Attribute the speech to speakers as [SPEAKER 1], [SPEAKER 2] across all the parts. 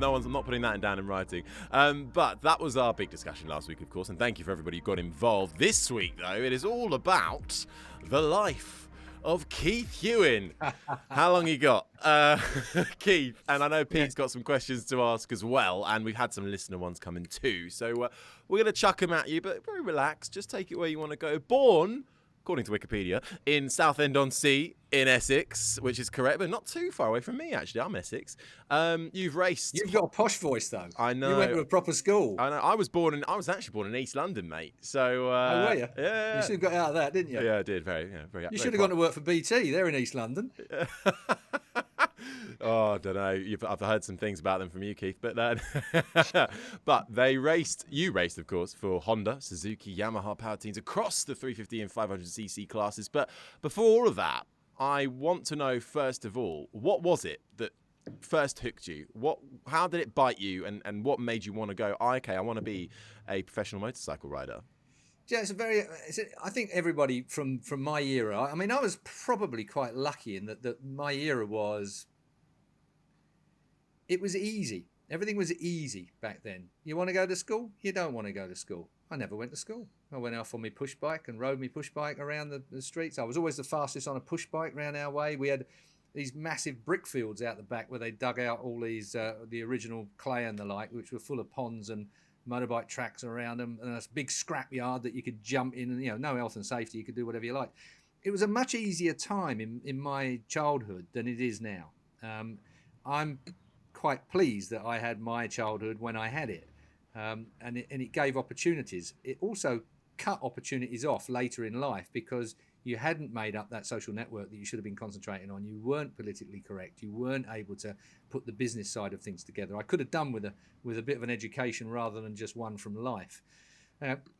[SPEAKER 1] I'm not putting that down in writing. But that was our big discussion last week, of course, and thank you for everybody who got involved. This week, though, it is all about the life of Keith Huewen. How long you got? Keith, and I know Pete's got some questions to ask as well, and we've had some listener ones coming too, so we're going to chuck them at you, but very relaxed. Just take it where you want to go. Born, according to Wikipedia, in Southend-on-Sea in Essex, which is correct, but not too far away from me, actually. I'm Essex. You've raced...
[SPEAKER 2] You've got a posh voice, though.
[SPEAKER 1] I know.
[SPEAKER 2] You went to a proper school.
[SPEAKER 1] I know. I was actually born in East London, mate. So...
[SPEAKER 2] oh, were you?
[SPEAKER 1] Yeah.
[SPEAKER 2] You should have got out of that, didn't you?
[SPEAKER 1] Yeah, I did. You
[SPEAKER 2] should have gone to work for BT. They're in East London.
[SPEAKER 1] Oh, I don't know. I've heard some things about them from you, Keith. But you raced, of course, for Honda, Suzuki, Yamaha power teams across the 350 and 500cc classes. But before all of that, I want to know, first of all, what was it that first hooked you? How did it bite you? And what made you want to go, I want to be a professional motorcycle rider?
[SPEAKER 2] Yeah, I think everybody from my era, I mean, I was probably quite lucky in that my era it was easy. Everything was easy back then. You want to go to school? You don't want to go to school. I never went to school. I went off on my push bike and rode my push bike around the streets. I was always the fastest on a push bike round our way. We had these massive brick fields out the back where they dug out all these, the original clay and the like, which were full of ponds and motorbike tracks around them, and a big scrap yard that you could jump in, and no health and safety, you could do whatever you like. It was a much easier time in my childhood than it is now. I'm quite pleased that I had my childhood when I had it, and it gave opportunities. It also cut opportunities off later in life because you hadn't made up that social network that you should have been concentrating on. You weren't politically correct. You weren't able to put the business side of things together. I could have done with a bit of an education rather than just one from life.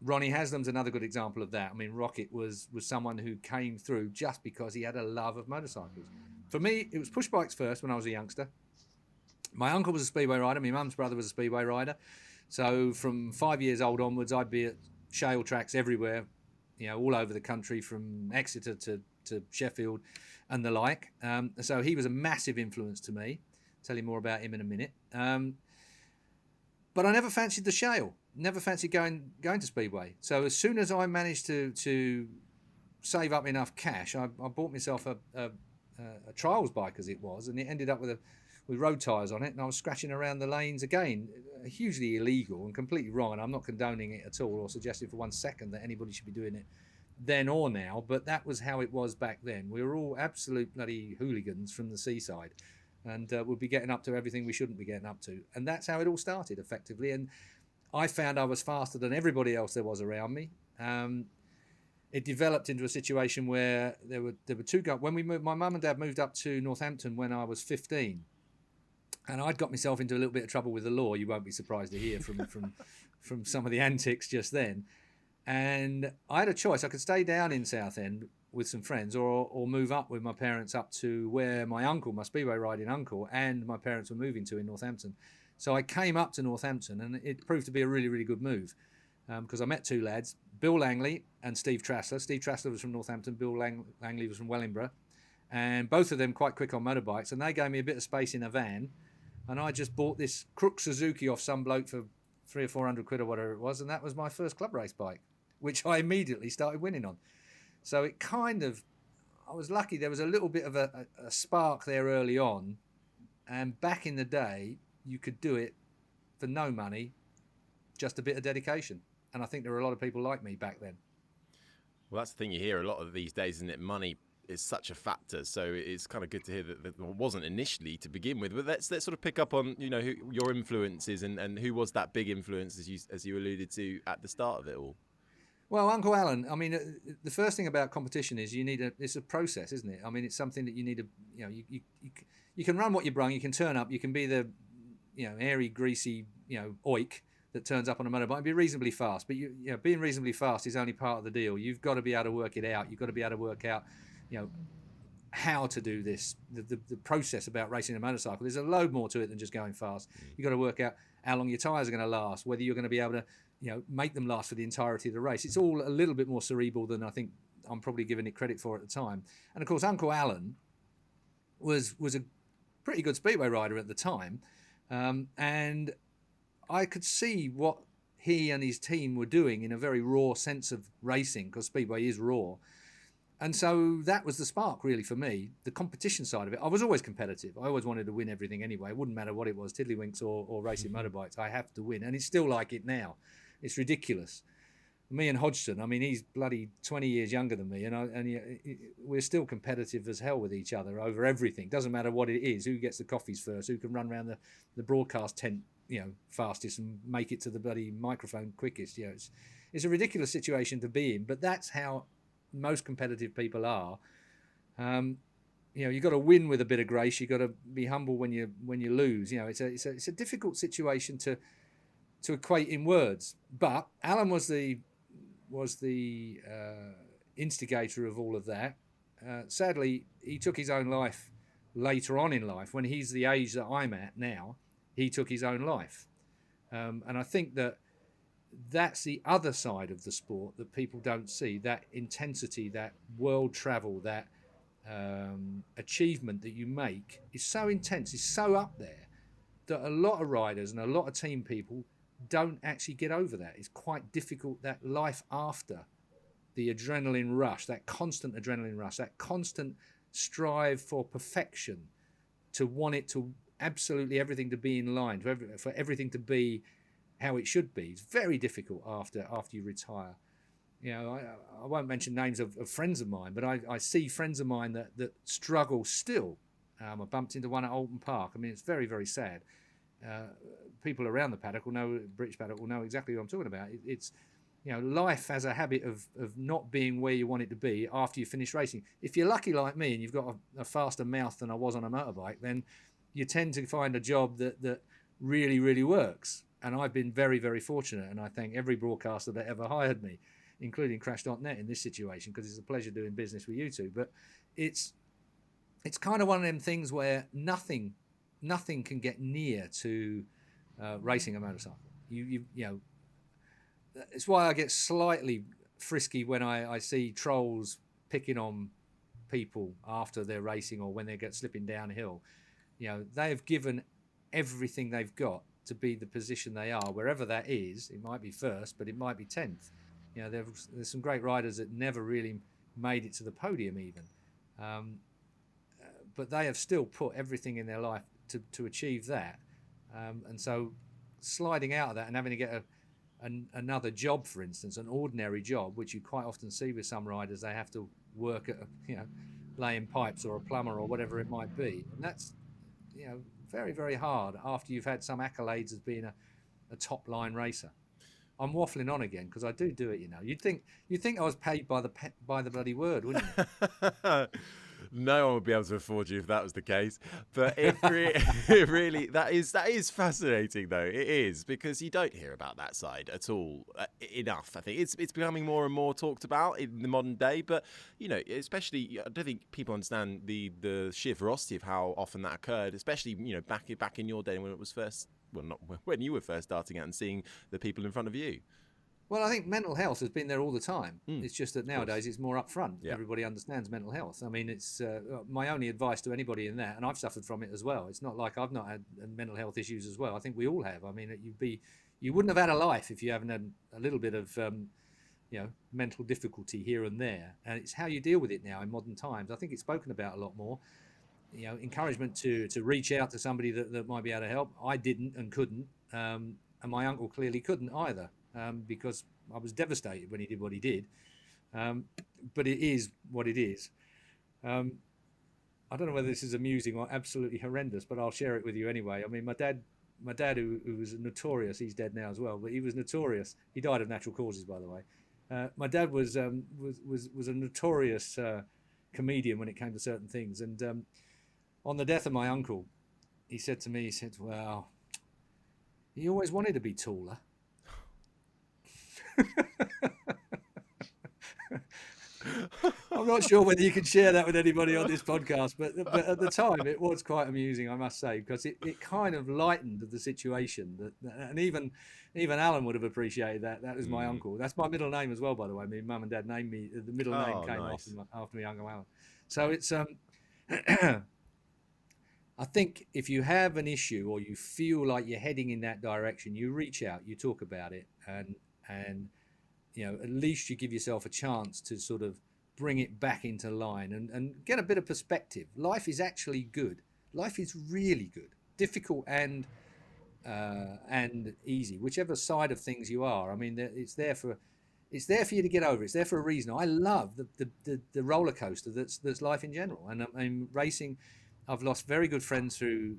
[SPEAKER 2] Ronnie Haslam's another good example of that. I mean, Rocket was someone who came through just because he had a love of motorcycles. For me, it was push bikes first when I was a youngster. My uncle was a speedway rider. My mum's brother was a speedway rider. So from 5 years old onwards, I'd be at shale tracks everywhere, all over the country, from Exeter to Sheffield and the like. So he was a massive influence to me. I'll tell you more about him in a minute. But I never fancied the shale. Never fancied going to speedway. So as soon as I managed to save up enough cash, I bought myself a trials bike, as it was, and it ended up with road tyres on it, and I was scratching around the lanes again, hugely illegal and completely wrong, and I'm not condoning it at all or suggesting for 1 second that anybody should be doing it then or now, but that was how it was back then. We were all absolute bloody hooligans from the seaside, and would be getting up to everything we shouldn't be getting up to, and that's how it all started, effectively. And I found I was faster than everybody else there was around me. It developed into a situation where there were two guys. When we moved, my mum and dad moved up to Northampton when I was 15. And I'd got myself into a little bit of trouble with the law. You won't be surprised to hear from some of the antics just then. And I had a choice. I could stay down in Southend with some friends or move up with my parents up to where my uncle, my speedway riding uncle, and my parents were moving to in Northampton. So I came up to Northampton, and it proved to be a really, really good move because I met two lads, Bill Langley and Steve Trassler. Steve Trassler was from Northampton. Bill Langley was from Wellingborough. And both of them quite quick on motorbikes. And they gave me a bit of space in a van. And I just bought this crook Suzuki off some bloke for 300 or 400 quid or whatever it was. And that was my first club race bike, which I immediately started winning on. So it I was lucky. There was a little bit of a spark there early on. And back in the day, you could do it for no money, just a bit of dedication. And I think there were a lot of people like me back then.
[SPEAKER 1] Well, that's the thing you hear a lot of these days, isn't it? Money is such a factor, so it's kind of good to hear that it wasn't initially to begin with. But let's sort of pick up on who your influences and who was that big influence as you alluded to at the start of it all.
[SPEAKER 2] Well, Uncle Alan, I mean, the first thing about competition is it's a process, isn't it? I mean, it's something that you need to, you can run what you brung, you can turn up, you can be the, airy, greasy, oik that turns up on a motorbike and be reasonably fast. But being reasonably fast is only part of the deal. You've got to be able to work it out. You've got to be able to work out, how to do this. The process about racing a motorcycle. There's a load more to it than just going fast. You've got to work out how long your tyres are going to last, whether you're going to be able to, make them last for the entirety of the race. It's all a little bit more cerebral than I think I'm probably giving it credit for at the time. And of course, Uncle Alan was a pretty good speedway rider at the time, And I could see what he and his team were doing in a very raw sense of racing, because Speedway is raw. And so that was the spark, really, for me, the competition side of it. I was always competitive. I always wanted to win everything anyway. It wouldn't matter what it was, tiddlywinks or racing motorbikes. I have to win. And it's still like it now. It's ridiculous. Me and Hodgson, I mean, he's bloody 20 years younger than me, and we're still competitive as hell with each other over everything. Doesn't matter what it is, who gets the coffees first, who can run around the broadcast tent, fastest and make it to the bloody microphone quickest. It's a ridiculous situation to be in, but that's how most competitive people are. You've got to win with a bit of grace. You've got to be humble when you lose. It's a difficult situation to equate in words. But Alan was the instigator of all of that. Sadly, he took his own life later on in life. When he's the age that I'm at now, he took his own life. And I think that's the other side of the sport that people don't see. That intensity, that world travel, that achievement that you make is so intense, is so up there, that a lot of riders and a lot of team people don't actually get over that. It's quite difficult, that life after the adrenaline rush, that constant adrenaline rush, that constant strive for perfection, to want it to absolutely everything to be in line, for everything to be how it should be. It's very difficult after you retire. I won't mention names of friends of mine, but I see friends of mine that struggle still. I bumped into one at Alton Park. I mean, it's very, very sad. People around the paddock British paddock will know exactly what I'm talking about. It's life has a habit of not being where you want it to be after you finish racing. If you're lucky like me and you've got a faster mouth than I was on a motorbike, then you tend to find a job that really, really works. And I've been very, very fortunate, and I thank every broadcaster that ever hired me, including Crash.net in this situation, because it's a pleasure doing business with you two. But it's kind of one of them things where nothing can get near to racing a motorcycle. It's why I get slightly frisky when I see trolls picking on people after they're racing or when they get slipping downhill. They have given everything they've got to be the position they are, wherever that is. It might be first, but it might be 10th. There's some great riders that never really made it to the podium even. But they have still put everything in their life to achieve that. And so sliding out of that and having to get another job, for instance, an ordinary job, which you quite often see with some riders, they have to work at, laying pipes or a plumber or whatever it might be. And that's, very, very hard after you've had some accolades as being a top line racer. I'm waffling on again because I do it. You'd think I was paid by the bloody word, wouldn't you?
[SPEAKER 1] No one would be able to afford you if that was the case. But it really that is fascinating, though. It is, because you don't hear about that side at all enough. I think it's becoming more and more talked about in the modern day. But especially, I don't think people understand the sheer ferocity of how often that occurred. Especially back in your day when it was first. Well, not when you were first starting out and seeing the people in front of you.
[SPEAKER 2] Well, I think mental health has been there all the time. It's just that nowadays it's more upfront. Yeah. Everybody understands mental health. I mean, it's my only advice to anybody in that, and I've suffered from it as well. It's not like I've not had mental health issues as well. I think we all have. I mean, you wouldn't have had a life if you haven't had a little bit of mental difficulty here and there. And it's how you deal with it now in modern times. I think it's spoken about a lot more. Encouragement to reach out to somebody that might be able to help. I didn't and couldn't, and my uncle clearly couldn't either. Because I was devastated when he did what he did. But it is what it is. I don't know whether this is amusing or absolutely horrendous, but I'll share it with you anyway. I mean, my dad who was notorious, he's dead now as well, but he was notorious. He died of natural causes, by the way. My dad was a notorious comedian when it came to certain things. And on the death of my uncle, he said to me, well, he always wanted to be taller. I'm not sure whether you can share that with anybody on this podcast, but at the time it was quite amusing, I must say, because it kind of lightened the situation. And even Alan would have appreciated that. That was my uncle. That's my middle name as well, by the way. My mum and dad named me. The middle name came after my Uncle Alan. So it's I think if you have an issue or you feel like you're heading in that direction, you reach out, you talk about it, and at least you give yourself a chance to sort of bring it back into line and get a bit of perspective. Life is actually good. Life is really good, difficult and easy, whichever side of things you are. I mean, it's there for you to get over. It's there for a reason. I love the roller coaster that's life in general, and racing. I've lost very good friends through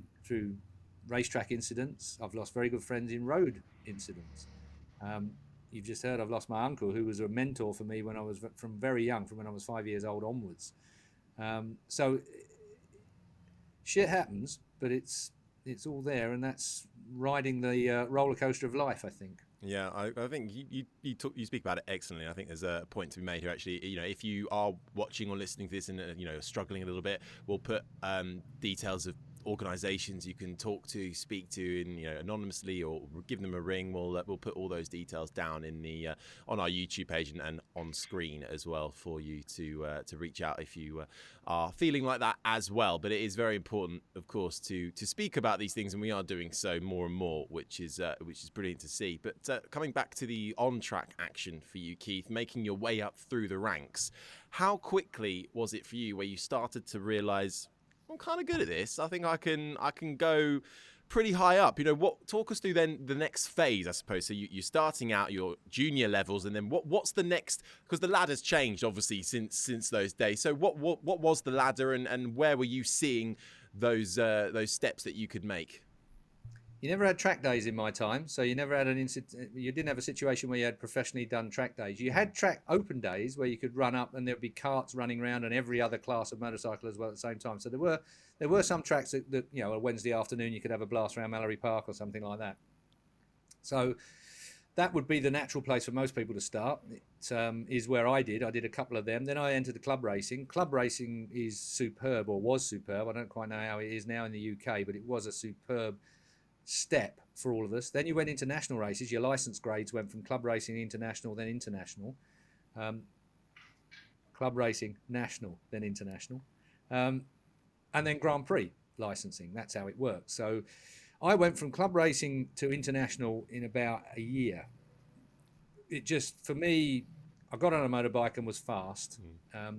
[SPEAKER 2] racetrack incidents. I've lost very good friends in road incidents. You've just heard I've lost my uncle, who was a mentor for me when I was from very young, from when I was 5 years old onwards. So shit happens, but it's all there, and that's riding the roller coaster of life, I think.
[SPEAKER 1] Yeah, I think you speak about it excellently. I think there's a point to be made here. Actually, if you are watching or listening to this and struggling a little bit, we'll put details of organisations you can talk to, speak to, and anonymously, or give them a ring. We'll put all those details down in the on our YouTube page and on screen as well for you to reach out if you are feeling like that as well. But it is very important, of course, to speak about these things, and we are doing so more and more, which is brilliant to see. But coming back to the on-track action for you, Keith, making your way up through the ranks, how quickly was it for you where you started to realise, I'm kind of good at this, I think I can go pretty high up? Talk us through then the next phase, I suppose. So you're starting out your junior levels, and then what's the next? Because the ladder's changed obviously since those days. So what was the ladder, and where were you seeing those steps that you could make?
[SPEAKER 2] You never had track days in my time, so you never had you didn't have a situation where you had professionally done track days. You had track open days where you could run up and there'd be carts running around and every other class of motorcycle as well at the same time. So there were some tracks that a Wednesday afternoon you could have a blast around Mallory Park or something like that. So that would be the natural place for most people to start. It is where I did a couple of them. Then I entered the club racing. Club racing is superb, or was superb. I don't quite know how it is now in the UK, but it was a superb step for all of us. Then you went into national races. Your license grades went from club racing, international, then international. Club racing, national, then international. And then Grand Prix licensing. That's how it works. So I went from club racing to international in about a year. It just, for me, I got on a motorbike and was fast.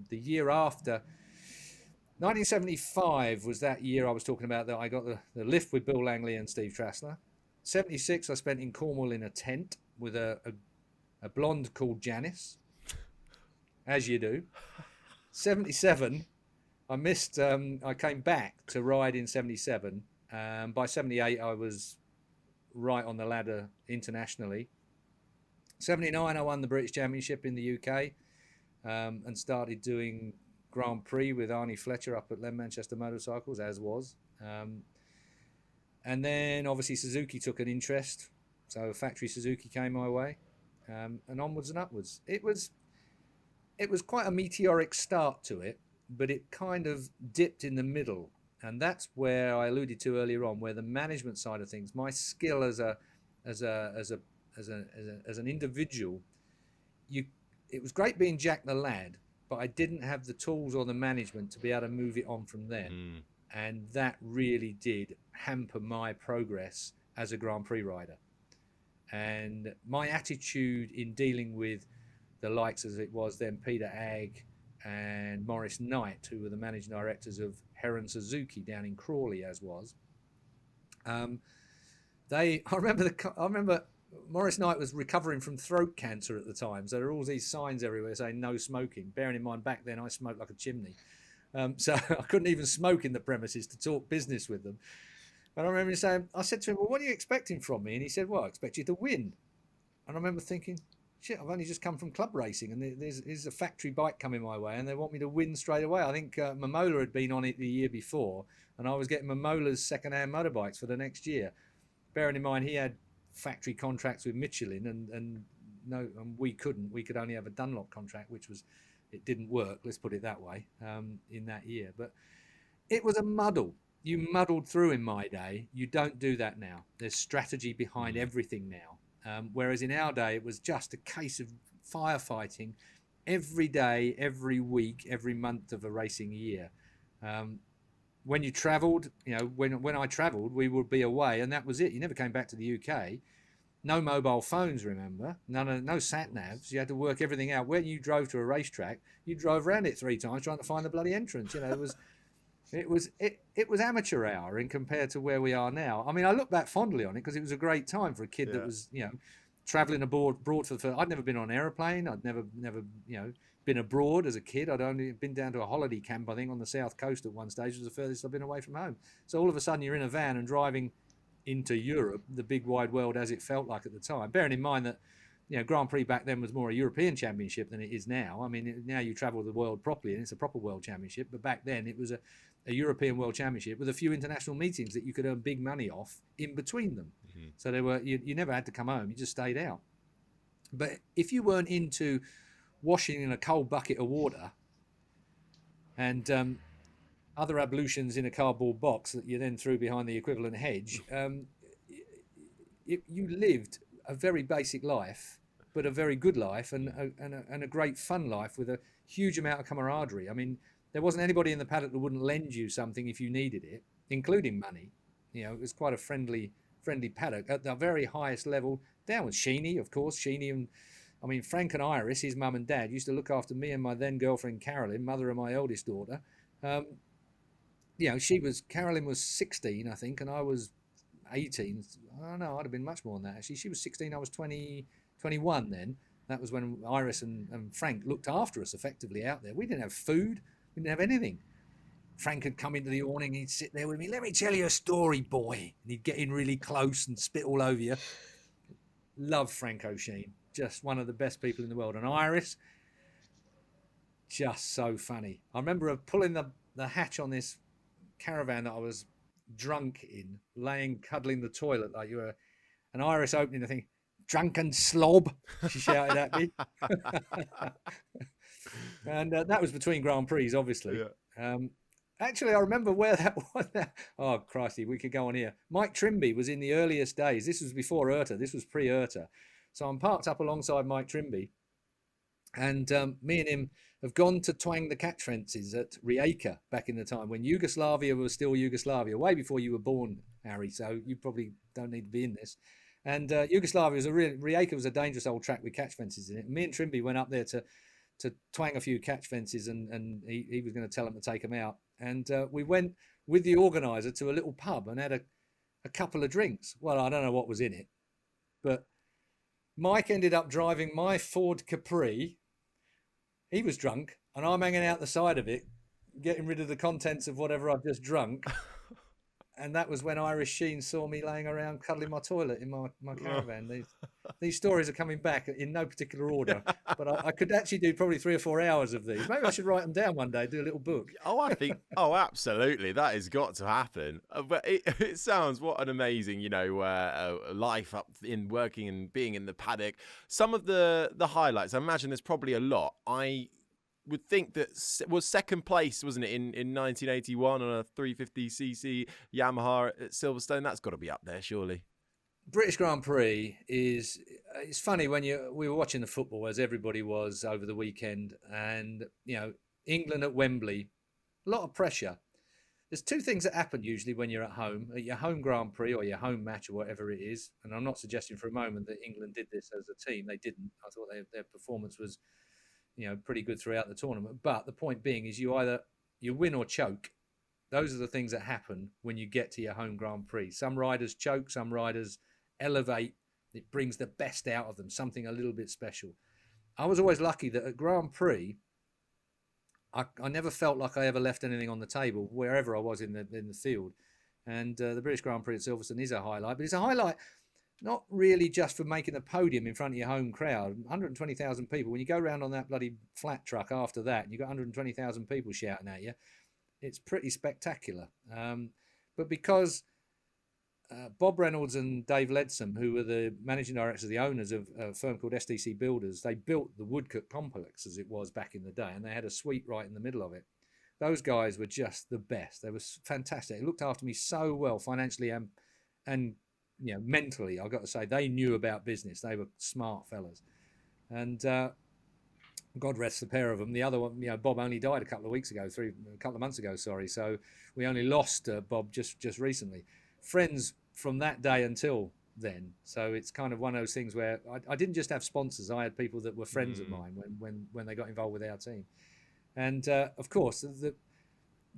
[SPEAKER 2] The year after, 1975 was that year I was talking about, that I got the lift with Bill Langley and Steve Trassler. 76 I spent in Cornwall in a tent with a blonde called Janice, as you do. 77 I missed, I came back to ride in 77. By 78 I was right on the ladder internationally. 79 I won the British Championship in the UK, and started doing Grand Prix with Arnie Fletcher up at Len Manchester Motorcycles, as was. And then obviously Suzuki took an interest, so factory Suzuki came my way, and onwards and upwards. It was quite a meteoric start to it, but it kind of dipped in the middle, and that's where I alluded to earlier on, where the management side of things, my skill as an individual, it was great being Jack the Lad, but I didn't have the tools or the management to be able to move it on from there. And that really did hamper my progress as a Grand Prix rider. And my attitude in dealing with the likes, as it was then, Peter Agg and Maurice Knight, who were the managing directors of Heron Suzuki down in Crawley, as was. I remember Maurice Knight was recovering from throat cancer at the time, so there were all these signs everywhere saying no smoking. Bearing in mind, back then I smoked like a chimney, so I couldn't even smoke in the premises to talk business with them. But I remember saying, I said to him, well, what are you expecting from me? And he said, well, I expect you to win. And I remember thinking, shit, I've only just come from club racing, and there's a factory bike coming my way, and they want me to win straight away. I think Momola had been on it the year before, and I was getting Momola's second-hand motorbikes for the next year. Bearing in mind, he had factory contracts with Michelin, and we couldn't. We could only have a Dunlop contract, it didn't work, let's put it that way, in that year. But it was a muddle. You muddled through in my day. You don't do that now. There's strategy behind everything now. Whereas in our day, it was just a case of firefighting every day, every week, every month of a racing year. when you travelled, when I travelled, we would be away, and that was it. You never came back to the UK. No mobile phones, remember? No sat navs. You had to work everything out. When you drove to a racetrack, you drove around it 3 times trying to find the bloody entrance. It was amateur hour in compared to where we are now. I mean, I look back fondly on it because it was a great time for a kid that was, traveling abroad for the first. I'd never been on an aeroplane. I'd never, been abroad as a kid. I'd only been down to a holiday camp, I think, on the south coast at one stage. It was the furthest I've been away from home. So all of a sudden, you're in a van and driving into Europe, the big wide world as it felt like at the time. Bearing in mind that, Grand Prix back then was more a European championship than it is now. I mean, now you travel the world properly and it's a proper world championship. But back then it was a European world championship with a few international meetings that you could earn big money off in between them. Mm-hmm. So they were, you never had to come home. You just stayed out. But if you weren't into washing in a cold bucket of water and other ablutions in a cardboard box that you then threw behind the equivalent hedge, you lived a very basic life, but a very good life and a great fun life with a huge amount of camaraderie. I mean, there wasn't anybody in the paddock that wouldn't lend you something if you needed it, including money. It was quite a friendly paddock at the very highest level. Down was Sheeny, of course. Sheeny and Frank and Iris, his mum and dad, used to look after me and my then girlfriend Carolyn, mother of my eldest daughter. Carolyn was 16, I think, and I was 18. Oh no, I'd have been much more than that actually. She was 16, I was 20, 21 then. That was when Iris and Frank looked after us effectively out there. We didn't have food, we didn't have anything. Frank would come into the awning, he'd sit there with me, "Let me tell you a story, boy." And he'd get in really close and spit all over you. Love Frank O'Sheen, just one of the best people in the world. And Iris, just so funny. I remember her pulling the hatch on this caravan that I was drunk in, cuddling the toilet like you were, and Iris opening the thing, "Drunken slob," she shouted at me. And that was between Grand Prix, obviously. Yeah. Actually, I remember where that was. Oh, Christy, we could go on here. Mike Trimby was in the earliest days. This was before IRTA. This was pre-IRTA. So I'm parked up alongside Mike Trimby, and me and him have gone to twang the catch fences at Rijeka back in the time when Yugoslavia was still Yugoslavia, way before you were born, Harry, so you probably don't need to be in this. And Rijeka was a dangerous old track with catch fences in it. And me and Trimby went up there to twang a few catch fences, and he was going to tell them to take them out. And we went with the organiser to a little pub and had a couple of drinks. Well, I don't know what was in it, but Mike ended up driving my Ford Capri. He was drunk, and I'm hanging out the side of it, getting rid of the contents of whatever I've just drunk. And that was when Iris Sheen saw me laying around cuddling my toilet in my caravan. These stories are coming back in no particular order, but I could actually do probably 3 or 4 hours of these. Maybe I should write them down one day, do a little book.
[SPEAKER 1] Absolutely. That has got to happen. But it sounds, what an amazing, life up in working and being in the paddock. Some of the highlights, I imagine there's probably a lot. I would think that was second place, wasn't it, in 1981 on a 350cc Yamaha at Silverstone? That's got to be up there, surely.
[SPEAKER 2] British Grand Prix it's funny when we were watching the football, as everybody was over the weekend, and England at Wembley, a lot of pressure. There's 2 things that happen usually when you're at home, at your home Grand Prix or your home match or whatever it is. And I'm not suggesting for a moment that England did this as a team. They didn't. I thought their performance was pretty good throughout the tournament. But the point being is you win or choke. Those are the things that happen when you get to your home Grand Prix. Some riders choke, some riders elevate. It brings the best out of them, something a little bit special. I was always lucky that at Grand Prix, I never felt like I ever left anything on the table wherever I was in the field. And the British Grand Prix at Silverstone is a highlight, but it's a highlight not really just for making a podium in front of your home crowd. 120,000 people. When you go around on that bloody flat truck after that, and you've got 120,000 people shouting at you, it's pretty spectacular. But because Bob Reynolds and Dave Leadsom, who were the managing directors, the owners of a firm called SDC Builders, they built the Woodcote complex as it was back in the day, and they had a suite right in the middle of it. Those guys were just the best. They were fantastic. They looked after me so well financially and mentally. I've got to say, they knew about business. They were smart fellas. And God rest the pair of them. The other one, Bob only died a couple of months ago. Sorry, so we only lost Bob just recently. Friends from that day until then. So it's kind of one of those things where I didn't just have sponsors. I had people that were friends of mine when they got involved with our team, and of course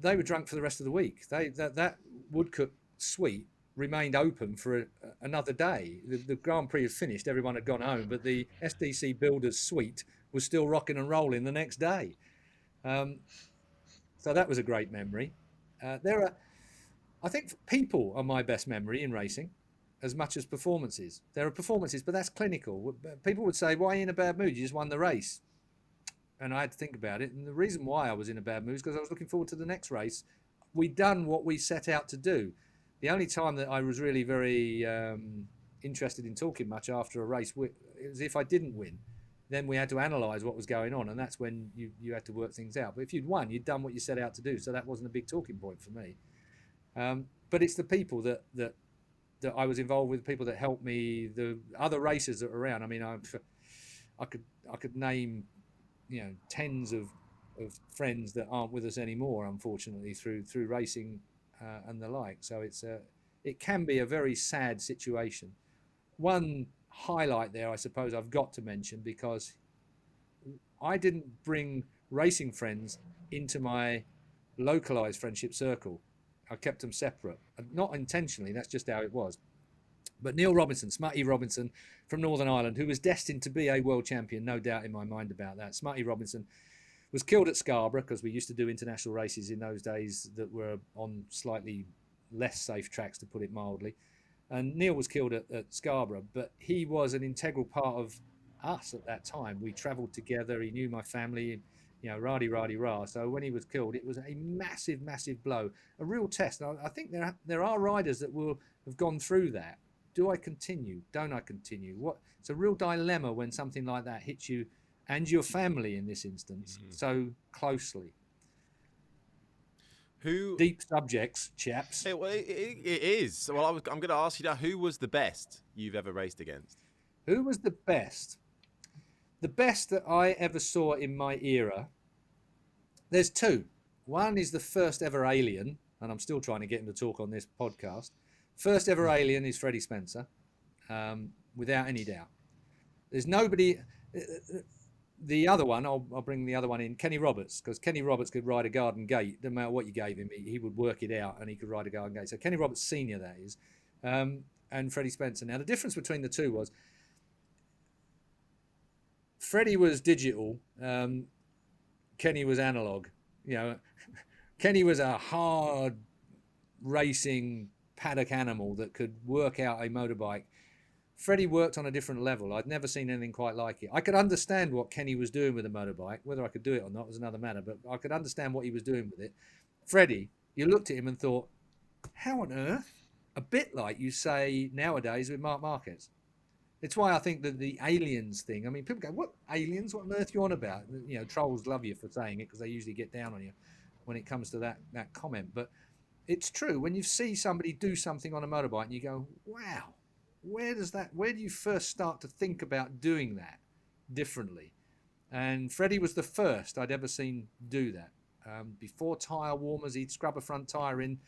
[SPEAKER 2] they were drunk for the rest of the week. That Woodcote suite remained open for another day. The Grand Prix had finished, everyone had gone home, but the SDC Builders suite was still rocking and rolling the next day. So that was a great memory. I think people are my best memory in racing, as much as performances. There are performances, but that's clinical. People would say, why are you in a bad mood? You just won the race. And I had to think about it. And the reason why I was in a bad mood is because I was looking forward to the next race. We'd done what we set out to do. The only time that I was really very interested in talking much after a race was if I didn't win. Then we had to analyse what was going on, and that's when you had to work things out. But if you'd won, you'd done what you set out to do, so that wasn't a big talking point for me. But it's the people that I was involved with, people that helped me, the other racers that were around. I mean, I could name tens of friends that aren't with us anymore, unfortunately, through racing and the like. So it can be a very sad situation. One highlight there, I suppose I've got to mention, because I didn't bring racing friends into my localized friendship circle. I kept them separate, not intentionally, that's just how it was. But Neil Robinson, Smutty Robinson from Northern Ireland, who was destined to be a world champion, no doubt in my mind about that. Smutty Robinson was killed at Scarborough, because we used to do international races in those days that were on slightly less safe tracks, to put it mildly. And Neil was killed at Scarborough, but he was an integral part of us at that time. We travelled together. He knew my family, rah-de-rah-de-rah. So when he was killed, it was a massive, massive blow, a real test. I think there are riders that will have gone through that. Do I continue? Don't I continue? It's a real dilemma when something like that hits you and your family, in this instance, so closely. Deep subjects, chaps.
[SPEAKER 1] It is. Well, I'm going to ask you now, who was the best you've ever raced against?
[SPEAKER 2] Who was the best? The best that I ever saw in my era, there's two. One is the first ever alien, and I'm still trying to get him to talk on this podcast. First ever alien is Freddie Spencer, without any doubt. There's nobody... The other one, I'll bring the other one in, Kenny Roberts, because Kenny Roberts could ride a garden gate. No matter what you gave him, he would work it out, and he could ride a garden gate. So Kenny Roberts Senior, that is, and Freddie Spencer. Now, the difference between the two was Freddie was digital, Kenny was analog. Kenny was a hard racing paddock animal that could work out a motorbike. Freddie worked on a different level. I'd never seen anything quite like it. I could understand what Kenny was doing with a motorbike. Whether I could do it or not was another matter, but I could understand what he was doing with it. Freddie, you looked at him and thought, how on earth? A bit like you say nowadays with Marc Marquez. It's why I think that the aliens thing, I mean, people go, what aliens? What on earth are you on about? Trolls love you for saying it, because they usually get down on you when it comes to that comment. But it's true. When you see somebody do something on a motorbike and you go, wow, where do you first start to think about doing that differently? And Freddie was the first I'd ever seen do that. Before tyre warmers, he'd scrub a front tyre in,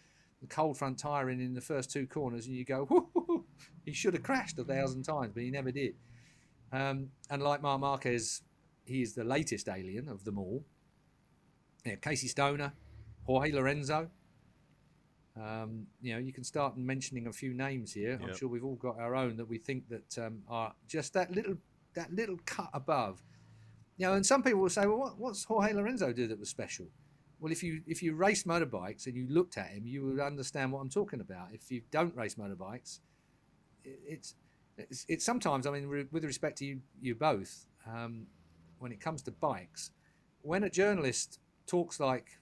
[SPEAKER 2] the cold front tyre in the first two corners, and you go, whoo, he should have crashed 1,000 times, but he never did. And like Marc Marquez, he is the latest alien of them all. Yeah, Casey Stoner, Jorge Lorenzo. You can start mentioning a few names here. Yep. I'm sure we've all got our own that we think that are just that little cut above. And some people will say, well, what's Jorge Lorenzo do that was special? Well, if you race motorbikes and you looked at him, you would understand what I'm talking about. If you don't race motorbikes, it's sometimes, I mean, with respect to you both, when it comes to bikes, when a journalist talks like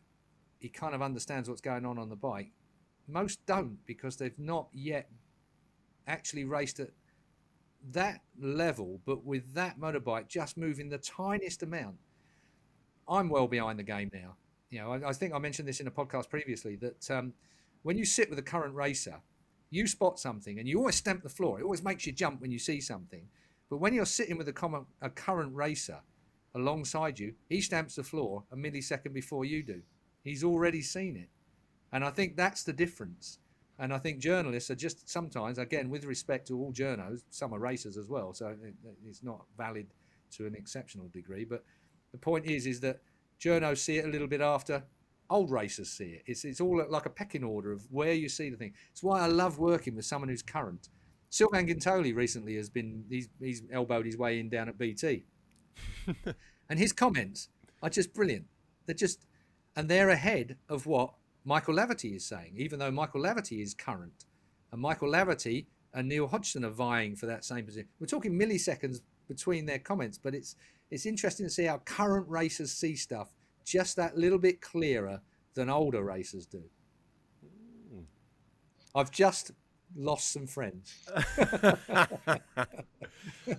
[SPEAKER 2] he kind of understands what's going on the bike, most don't, because they've not yet actually raced at that level, but with that motorbike just moving the tiniest amount. I'm well behind the game now. I think I mentioned this in a podcast previously, that when you sit with a current racer, you spot something and you always stamp the floor. It always makes you jump when you see something. But when you're sitting with a current racer, alongside you, he stamps the floor a millisecond before you do. He's already seen it. And I think that's the difference. And I think journalists are just sometimes, again, with respect to all journos, some are racers as well, so it's not valid to an exceptional degree. But the point is that journos see it a little bit after old racers see it. It's all like a pecking order of where you see the thing. It's why I love working with someone who's current. Silvan Gintoli recently has been, he's elbowed his way in down at BT. And his comments are just brilliant. They're ahead of what Michael Laverty is saying, even though Michael Laverty is current. And Michael Laverty and Neil Hodgson are vying for that same position. We're talking milliseconds between their comments, but it's interesting to see how current racers see stuff just that little bit clearer than older racers do. I've just lost some friends.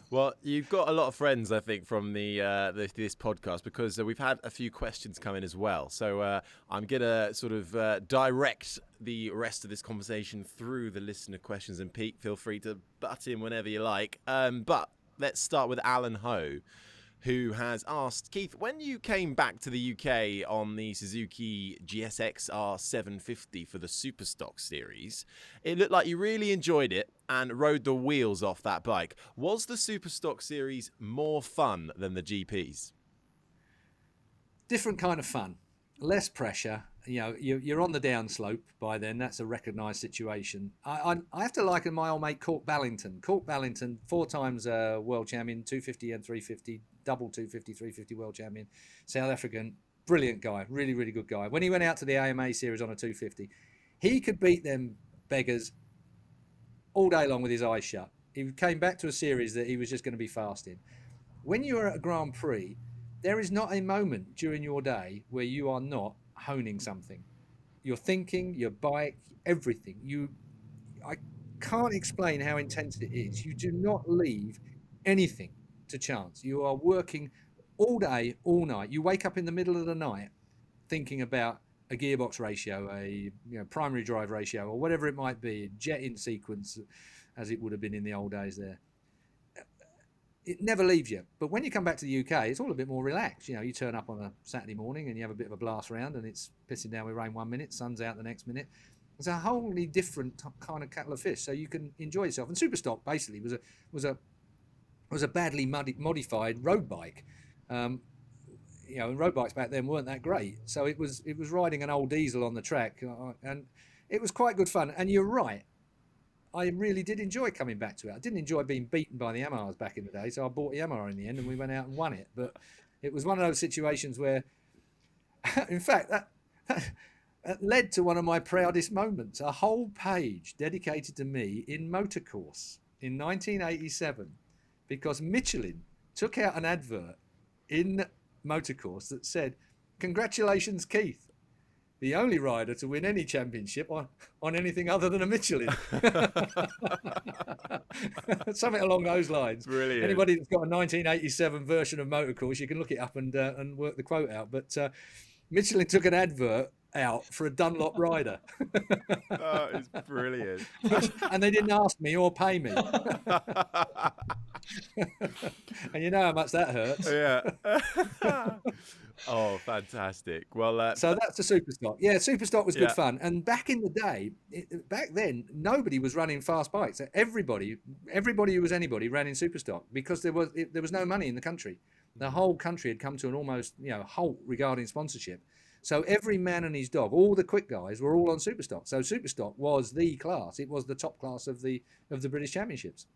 [SPEAKER 1] Well, you've got a lot of friends, I think, from this podcast, because we've had a few questions come in as well. So I'm going to sort of direct the rest of this conversation through the listener questions. And Pete, feel free to butt in whenever you like. But let's start with Alan Ho, who has asked, Keith, when you came back to the UK on the Suzuki GSX-R 750 for the Superstock Series, it looked like you really enjoyed it and rode the wheels off that bike. Was the Superstock Series more fun than the GPs?
[SPEAKER 2] Different kind of fun, less pressure. You know, you're on the downslope by then. That's a recognised situation. I have to liken my old mate Court Ballington. Court Ballington, 4 times world champion, 250 and 350, double 250, 350 world champion, South African, brilliant guy, really, really good guy. When he went out to the AMA series on a 250, he could beat them beggars all day long with his eyes shut. He came back to a series that he was just going to be fast in. When you're at a Grand Prix, there is not a moment during your day where you are not honing something. Your thinking, your bike, everything. I can't explain how intense it is. You do not leave anything to chance. You are working all day, all night. You wake up in the middle of the night thinking about a gearbox ratio, a primary drive ratio, or whatever it might be, a jet in sequence, as it would have been in the old days there. It never leaves you. But when you come back to the UK, it's all a bit more relaxed. You know, you turn up on a Saturday morning and you have a bit of a blast round, and it's pissing down with rain 1 minute, sun's out the next minute. It's a wholly different kind of kettle of fish, so you can enjoy yourself. And Superstock basically was a badly modified road bike. And road bikes back then weren't that great, so it was riding an old diesel on the track, and it was quite good fun. And you're right, I really did enjoy coming back to it. I didn't enjoy being beaten by the Yamahas back in the day, so I bought a Yamaha in the end and we went out and won it. But it was one of those situations where, in fact, that led to one of my proudest moments, a whole page dedicated to me in Motorcourse in 1987, because Michelin took out an advert in Motorcourse that said, "Congratulations, Keith, the only rider to win any championship on anything other than a Michelin." Something along those lines.
[SPEAKER 1] Brilliant.
[SPEAKER 2] Anybody that's got a 1987 version of Motorcourse, you can look it up and work the quote out. But Michelin took an advert out for a Dunlop rider.
[SPEAKER 1] Oh, it's brilliant.
[SPEAKER 2] And they didn't ask me or pay me. And you know how much that hurts.
[SPEAKER 1] Yeah. Oh, fantastic. Well,
[SPEAKER 2] so that's the Superstock. Yeah, Superstock was good fun. And back in the day, back then, nobody was running fast bikes. Everybody who was anybody ran in Superstock, because there was no money in the country. The whole country had come to an almost halt regarding sponsorship. So every man and his dog, all the quick guys, were all on Superstock. So Superstock was the class. It was the top class of the British Championships.